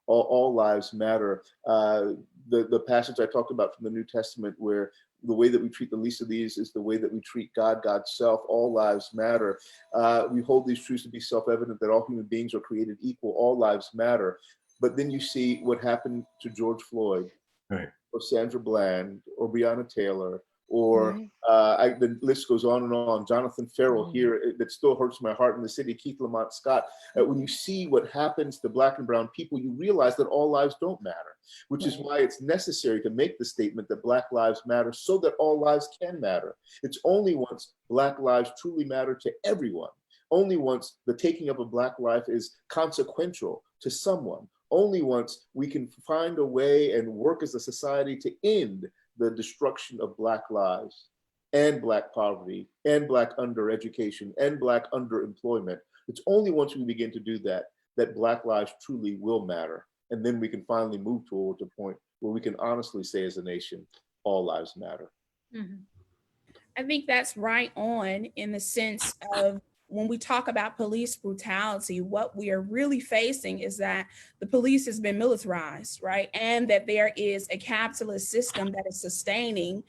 All lives matter. The passage I talked about from the New Testament, where the way that we treat the least of these is the way that we treat God, God's self. All lives matter. We hold these truths to be self-evident, that all human beings are created equal. All lives matter. But then you see what happened to George Floyd, right, or Sandra Bland, or Breonna Taylor, or the list goes on and on. Jonathan Ferrell here, that still hurts my heart in the city, Keith Lamont Scott. When you see what happens to black and brown people, you realize that all lives don't matter, which is why it's necessary to make the statement that black lives matter so that all lives can matter. It's only once black lives truly matter to everyone, only once the taking of a black life is consequential to someone, only once we can find a way and work as a society to end the destruction of black lives and black poverty and black undereducation and black underemployment. It's only once we begin to do that that black lives truly will matter. And then we can finally move towards a point where we can honestly say as a nation, all lives matter. Mm-hmm. I think that's right on, in the sense of, when we talk about police brutality, what we are really facing is that the police has been militarized, right? And that there is a capitalist system that is sustaining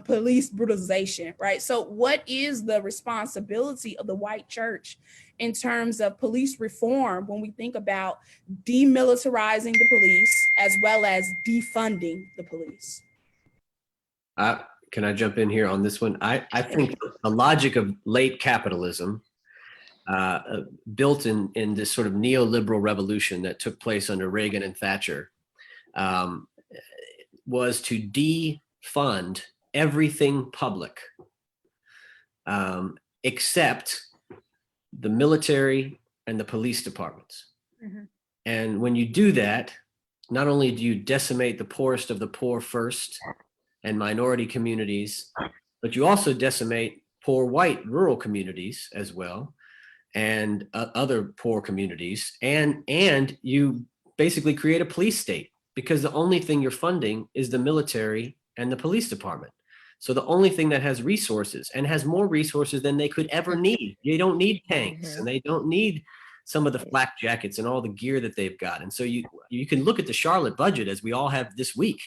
police brutalization, right? So what is the responsibility of the white church in terms of police reform when we think about demilitarizing the police as well as defunding the police? Can I jump in here on this one? I think the logic of late capitalism, built in this sort of neoliberal revolution that took place under Reagan and Thatcher, was to defund everything public, except the military and the police departments. Mm-hmm. And when you do that, not only do you decimate the poorest of the poor first and minority communities, but you also decimate poor white rural communities as well, and other poor communities, and you basically create a police state, because the only thing you're funding is the military and the police department. So the only thing that has resources, and has more resources than they could ever need. You don't need tanks, and they don't need some of the flak jackets and all the gear that they've got. And so you can look at the Charlotte budget, as we all have this week,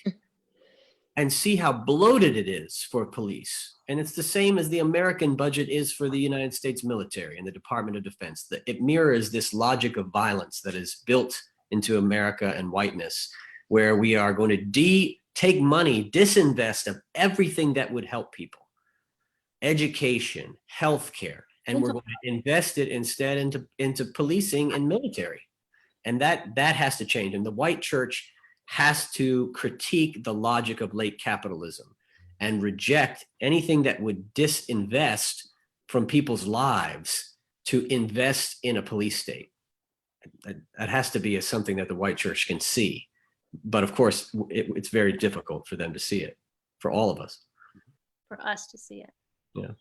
and see how bloated it is for police. And it's the same as the American budget is for the United States military and the Department of Defense. It mirrors this logic of violence that is built into America and whiteness, where we are going to take money, disinvest of everything that would help people, education, healthcare, and we're going to invest it instead into policing and military. And that has to change. And the white church has to critique the logic of late capitalism and reject anything that would disinvest from people's lives to invest in a police state. That has to be something that the white church can see. But of course, it's very difficult for them to see it, for all of us. For us to see it. Yeah.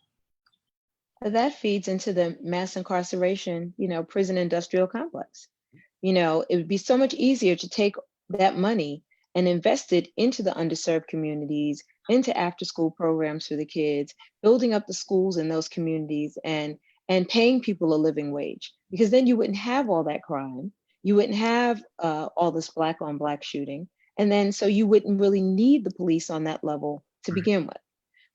That feeds into the mass incarceration, prison industrial complex. It would be so much easier to take that money and invest it into the underserved communities, into after school programs for the kids, building up the schools in those communities and paying people a living wage, because then you wouldn't have all that crime. You wouldn't have all this Black on Black shooting. And then so you wouldn't really need the police on that level to begin with.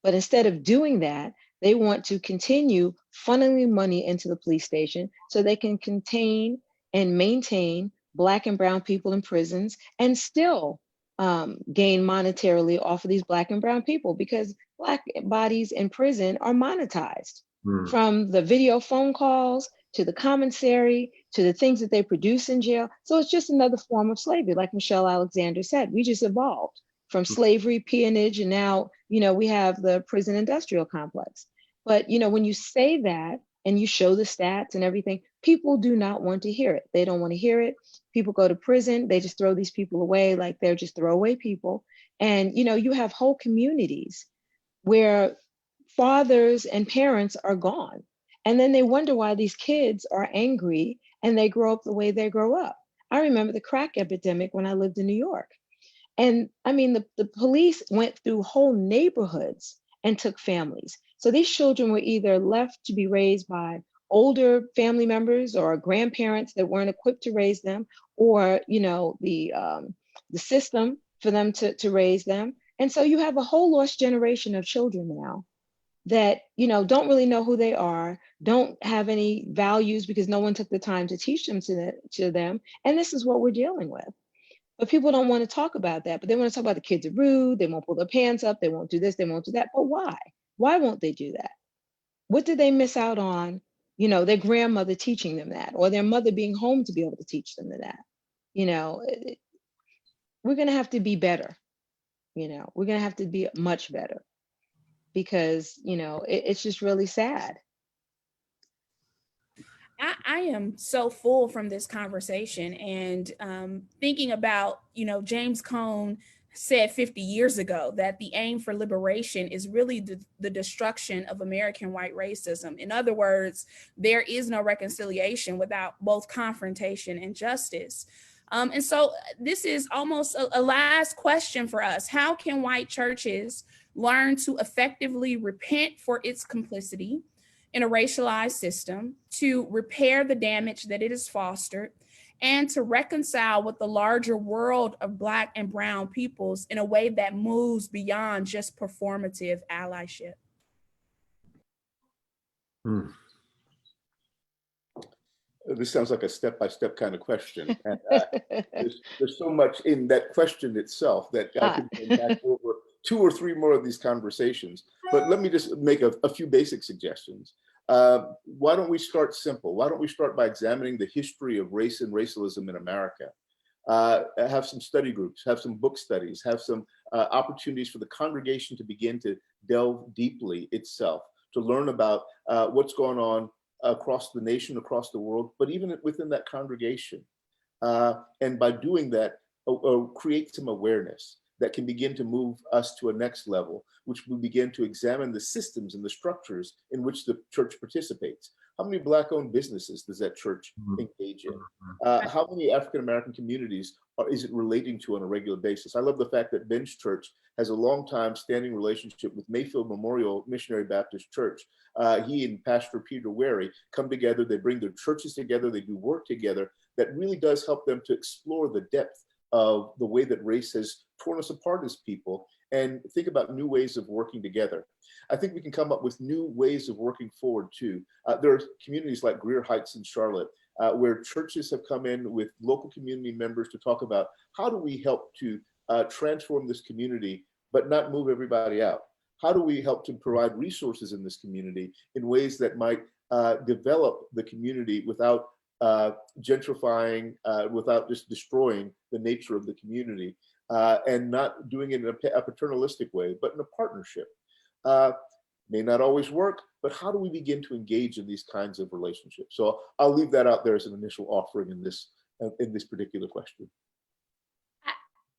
But instead of doing that, they want to continue funneling money into the police station so they can contain and maintain Black and brown people in prisons and still gain monetarily off of these Black and brown people, because Black bodies in prison are monetized. From the video phone calls to the commissary to the things that they produce in jail. So it's just another form of slavery. Like Michelle Alexander said, we just evolved from slavery, peonage, and now, we have the prison industrial complex. But, when you say that and you show the stats and everything, people do not want to hear it. They don't want to hear it. People go to prison, they just throw these people away like they're just throwaway people. And, you have whole communities where fathers and parents are gone. And then they wonder why these kids are angry and they grow up the way they grow up. I remember the crack epidemic when I lived in New York. And I mean, the police went through whole neighborhoods and took families. So these children were either left to be raised by older family members or grandparents that weren't equipped to raise them, or, the system for them to raise them. And so you have a whole lost generation of children now that, don't really know who they are, don't have any values because no one took the time to teach them to them. And this is what we're dealing with. But people don't want to talk about that. But they want to talk about the kids are rude. They won't pull their pants up. They won't do this. They won't do that. But why? Why won't they do that? What did they miss out on? Their grandmother teaching them that, or their mother being home to be able to teach them that. We're going to have to be better. We're going to have to be much better, because, it's just really sad. I am so full from this conversation, and thinking about, James Cone said 50 years ago that the aim for liberation is really the destruction of American white racism. In other words, there is no reconciliation without both confrontation and justice. And so this is almost a last question for us. How can white churches learn to effectively repent for its complicity in a racialized system, to repair the damage that it has fostered, and to reconcile with the larger world of Black and brown peoples in a way that moves beyond just performative allyship? This sounds like a step-by-step kind of question. And there's so much in that question itself that I could go back over 2 or 3 more of these conversations. But let me just make a few basic suggestions. Why don't we start simple? Why don't we start by examining the history of race and racialism in America? Have some study groups, have some book studies, have some opportunities for the congregation to begin to delve deeply itself, to learn about what's going on across the nation, across the world, but even within that congregation. And by doing that, create some awareness that can begin to move us to a next level, which will begin to examine the systems and the structures in which the church participates. How many Black-owned businesses does that church engage in? How many African-American communities is it relating to on a regular basis? I love the fact that Ben's church has a long-time standing relationship with Mayfield Memorial Missionary Baptist Church. He and Pastor Peter Wary come together, they bring their churches together, they do work together that really does help them to explore the depth of the way that race has torn us apart as people, and think about new ways of working together. I think we can come up with new ways of working forward too. There are communities like Greer Heights in Charlotte where churches have come in with local community members to talk about how do we help to transform this community, but not move everybody out? How do we help to provide resources in this community in ways that might develop the community without gentrifying, without just destroying the nature of the community, and not doing it in a paternalistic way, but in a partnership? May not always work, but how do we begin to engage in these kinds of relationships? So I'll leave that out there as an initial offering in this particular question.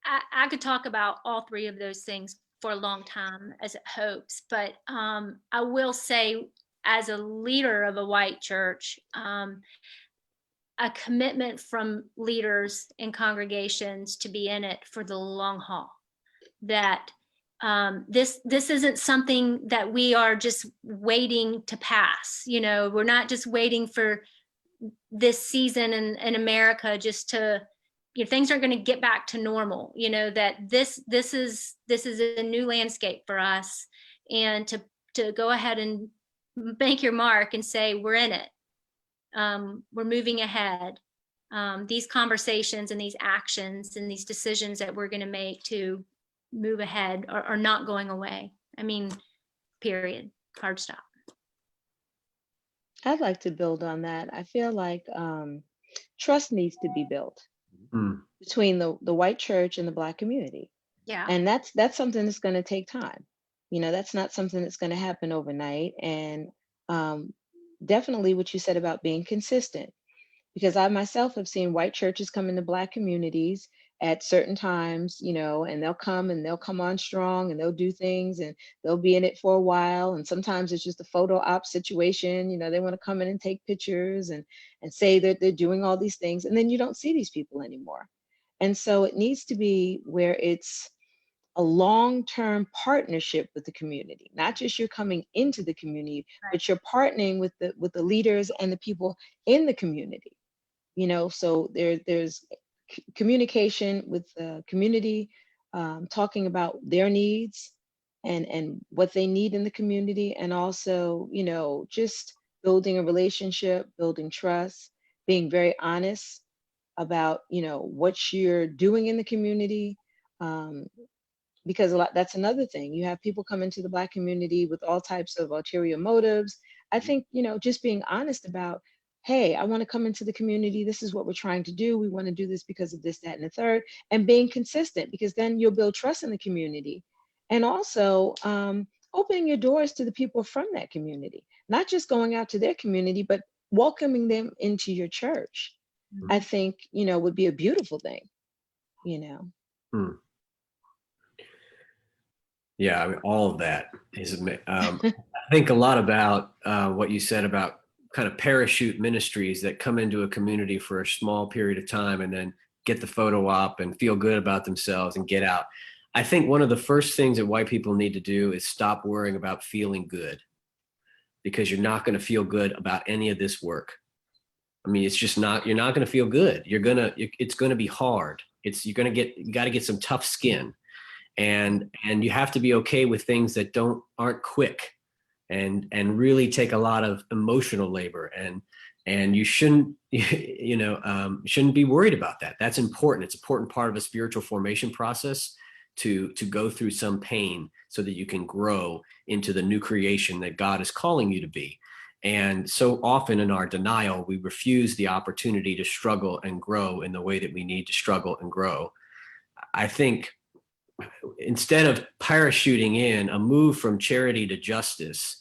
I could talk about all three of those things for a long time as it hopes, but I will say, as a leader of a white church, a commitment from leaders and congregations to be in it for the long haul, that this isn't something that we are just waiting to pass. You know, we're not just waiting for this season in America just to, you know, things aren't going to get back to normal. You know, that this is a new landscape for us, and to go ahead and make your mark and say we're in it. We're moving ahead. These conversations and these actions and these decisions that we're going to make to move ahead are not going away. I mean, period. Hard stop. I'd like to build on that. I feel like trust needs to be built between the white church and the Black community. Yeah. And that's something that's going to take time. You know, that's not something that's going to happen overnight. And definitely what you said about being consistent, because I myself have seen white churches come into Black communities at certain times, you know, and they'll come on strong, and they'll do things, and they'll be in it for a while. And sometimes it's just a photo op situation. You know, they want to come in and take pictures and say that they're doing all these things. And then you don't see these people anymore. And so it needs to be where it's a long-term partnership with the community, not just you're coming into the community, but you're partnering with the leaders and the people in the community. You know, so there's communication with the community, talking about their needs and what they need in the community, and also, you know, just building a relationship, building trust, being very honest about, you know, what you're doing in the community. Because that's another thing. You have people come into the Black community with all types of ulterior motives. I think, you know, just being honest about, hey, I want to come into the community. This is what we're trying to do. We want to do this because of this, that, and the third, and being consistent, because then you'll build trust in the community. And also opening your doors to the people from that community, not just going out to their community, but welcoming them into your church. I think, you know, would be a beautiful thing, you know. Yeah, I mean, all of that is, I think a lot about what you said about kind of parachute ministries that come into a community for a small period of time and then get the photo op and feel good about themselves and get out. I think one of the first things that white people need to do is stop worrying about feeling good, because you're not going to feel good about any of this work. I mean, it's just not, you're not going to feel good. It's going to be hard. You got to get some tough skin. And you have to be okay with things that aren't quick, and really take a lot of emotional labor, and you shouldn't, you know, shouldn't be worried about that. That's important. It's an important part of a spiritual formation process to go through some pain so that you can grow into the new creation that God is calling you to be. And so often in our denial, we refuse the opportunity to struggle and grow in the way that we need to struggle and grow. I think instead of parachuting in, a move from charity to justice,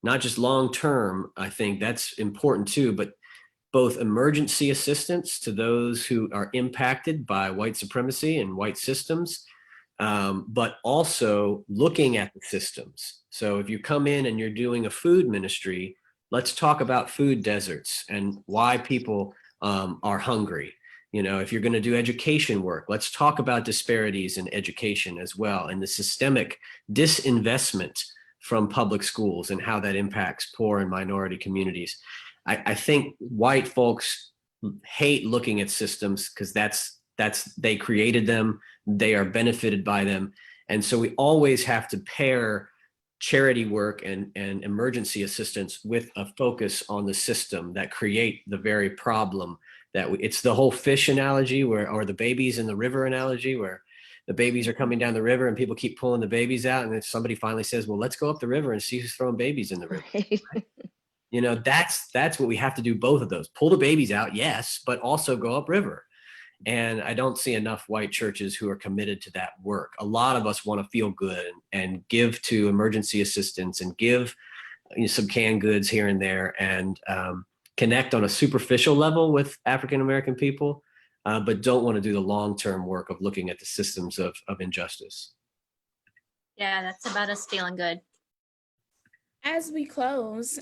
not just long-term, I think that's important too, but both emergency assistance to those who are impacted by white supremacy and white systems, but also looking at the systems. So if you come in and you're doing a food ministry, let's talk about food deserts and why people are hungry. You know, if you're going to do education work, let's talk about disparities in education as well, and the systemic disinvestment from public schools and how that impacts poor and minority communities. I think white folks hate looking at systems because they created them, they are benefited by them. And so we always have to pair charity work and emergency assistance with a focus on the system that create the very problem it's the whole fish analogy or the babies in the river analogy, where the babies are coming down the river and people keep pulling the babies out. And then somebody finally says, well, let's go up the river and see who's throwing babies in the river. Right. You know, that's what we have to do, both of those. Pull the babies out, yes, but also go upriver. And I don't see enough white churches who are committed to that work. A lot of us want to feel good and give to emergency assistance and give some canned goods here and there and connect on a superficial level with African-American people, but don't want to do the long-term work of looking at the systems of injustice. Yeah, that's about us feeling good. As we close,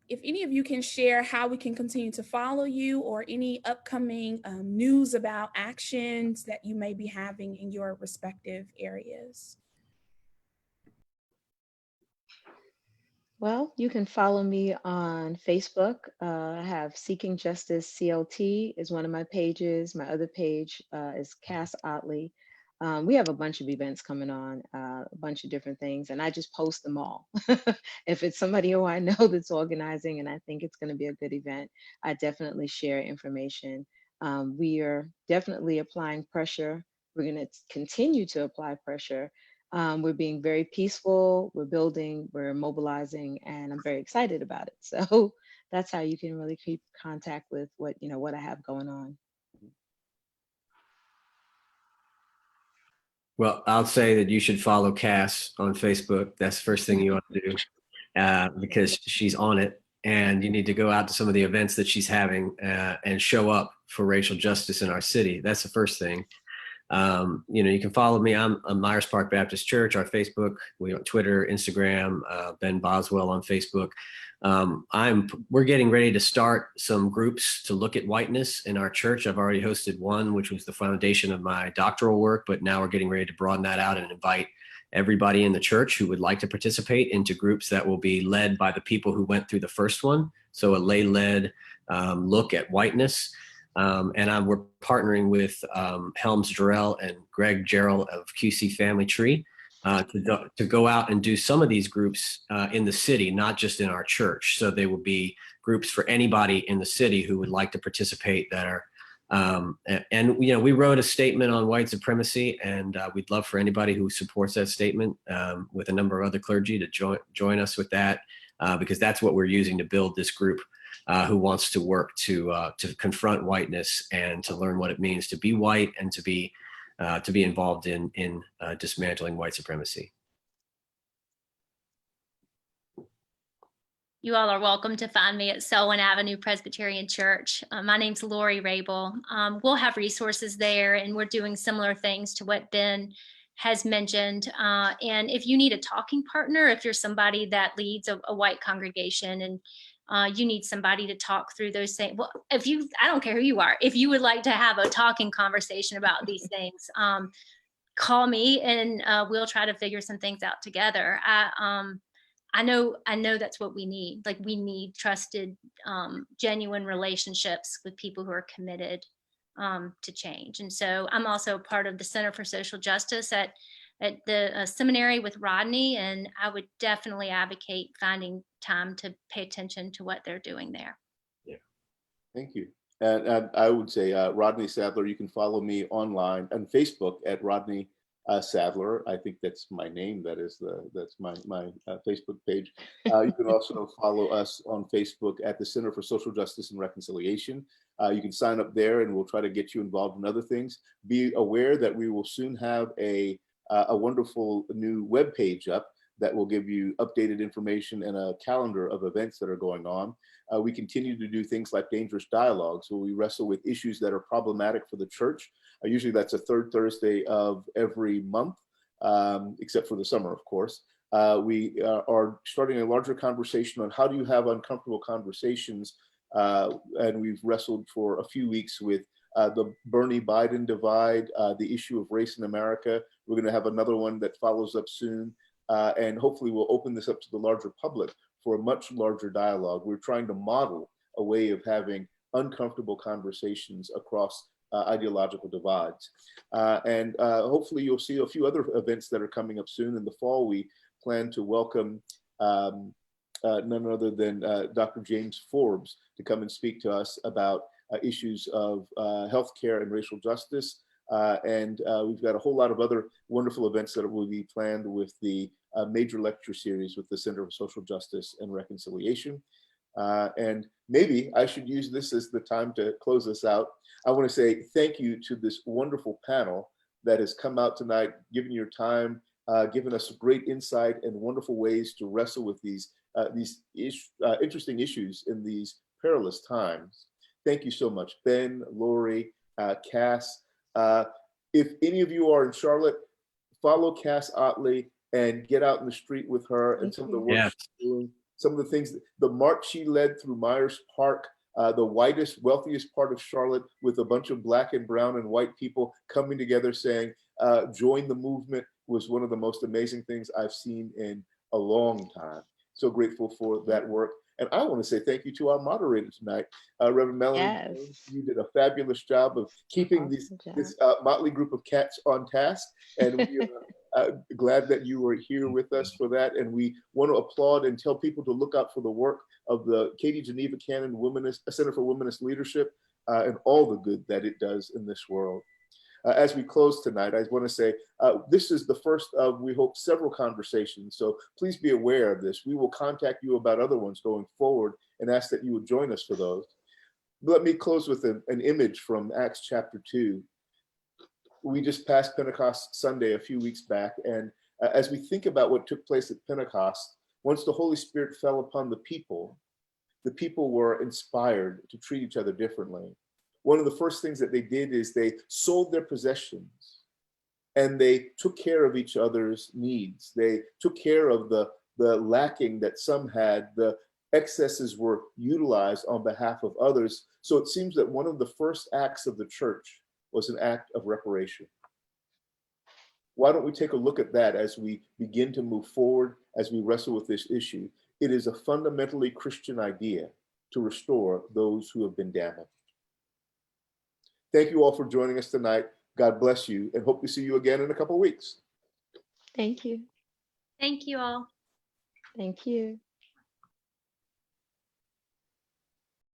if any of you can share how we can continue to follow you or any upcoming news about actions that you may be having in your respective areas. Well, you can follow me on Facebook. I have Seeking Justice CLT is one of my pages. My other page is Cass Otley. We have a bunch of events coming on, a bunch of different things, and I just post them all. If it's somebody who I know that's organizing and I think it's going to be a good event, I definitely share information. We are definitely applying pressure. We're going to continue to apply pressure. We're being very peaceful, we're building, we're mobilizing, and I'm very excited about it. So that's how you can really keep contact with what I have going on. Well, I'll say that you should follow Cass on Facebook. That's the first thing you ought to do, because she's on it, and you need to go out to some of the events that she's having and show up for racial justice in our city. That's the first thing. You can follow me. I'm Myers Park Baptist Church, our Facebook, we on Twitter, Instagram, Ben Boswell on Facebook. We're getting ready to start some groups to look at whiteness in our church. I've already hosted one, which was the foundation of my doctoral work, but now we're getting ready to broaden that out and invite everybody in the church who would like to participate into groups that will be led by the people who went through the first one. So a lay-led look at whiteness. We're partnering with Helms Jarrell and Greg Jarrell of QC Family Tree to go out and do some of these groups in the city, not just in our church. So they will be groups for anybody in the city who would like to participate that are, we wrote a statement on white supremacy, and we'd love for anybody who supports that statement with a number of other clergy to join us with that, because that's what we're using to build this group. Who wants to work to confront whiteness and to learn what it means to be white and to be involved in dismantling white supremacy. You all are welcome to find me at Selwyn Avenue Presbyterian Church. My name's Lori Rabel. We'll have resources there, and we're doing similar things to what Ben has mentioned. And if you need a talking partner, if you're somebody that leads a white congregation and you need somebody to talk through those things. Well, I don't care who you are, if you would like to have a talking conversation about these things, call me and we'll try to figure some things out together. I know that's what we need. Like, we need trusted, genuine relationships with people who are committed to change. And so I'm also part of the Center for Social Justice at the seminary with Rodney, and I would definitely advocate finding time to pay attention to what they're doing there. Yeah, thank you. And I would say Rodney Sadler, you can follow me online on Facebook at Rodney Sadler. I think that's my name. That's my Facebook page. You can also follow us on Facebook at the Center for Social Justice and Reconciliation. You can sign up there, and we'll try to get you involved in other things. Be aware that we will soon have a wonderful new web page up that will give you updated information and a calendar of events that are going on. We continue to do things like Dangerous Dialogues, where we wrestle with issues that are problematic for the church. Usually that's a third Thursday of every month, except for the summer, of course. We are starting a larger conversation on how do you have uncomfortable conversations, and we've wrestled for a few weeks with the Bernie-Biden divide, the issue of race in America. We're going to have another one that follows up soon, and hopefully we'll open this up to the larger public for a much larger dialogue. We're trying to model a way of having uncomfortable conversations across ideological divides. And hopefully you'll see a few other events that are coming up soon. In the fall, we plan to welcome none other than Dr. James Forbes to come and speak to us about issues of healthcare and racial justice. And we've got a whole lot of other wonderful events that will be planned with the major lecture series with the Center for Social Justice and Reconciliation. And maybe I should use this as the time to close this out. I want to say thank you to this wonderful panel that has come out tonight, given your time, given us great insight and wonderful ways to wrestle with these interesting issues in these perilous times. Thank you so much, Ben, Lori, Cass. If any of you are in Charlotte, follow Cass Otley and get out in the street with her and some of the work she's doing. Some of the things, the march she led through Myers Park, the whitest, wealthiest part of Charlotte, with a bunch of Black and brown and white people coming together saying, join the movement, was one of the most amazing things I've seen in a long time. So grateful for that work. And I want to say thank you to our moderator tonight, Reverend Melanie. Yes. You did a fabulous job of keeping this motley group of cats on task. And we are glad that you were here with us for that. And we want to applaud and tell people to look out for the work of the Katie Geneva Cannon Center for Womanist Leadership and all the good that it does in this world. As we close tonight, I want to say this is the first of, we hope, several conversations. So please be aware of this. We will contact you about other ones going forward and ask that you would join us for those. Let me close with an image from Acts chapter 2. We just passed Pentecost Sunday a few weeks back. And as we think about what took place at Pentecost, once the Holy Spirit fell upon the people were inspired to treat each other differently. One of the first things that they did is they sold their possessions and they took care of each other's needs. They took care of the lacking that some had. The excesses were utilized on behalf of others. So it seems that one of the first acts of the church was an act of reparation. Why don't we take a look at that as we begin to move forward, as we wrestle with this issue? It is a fundamentally Christian idea to restore those who have been damaged. Thank you all for joining us tonight. God bless you, and hope to see you again in a couple of weeks. Thank you. Thank you all. Thank you.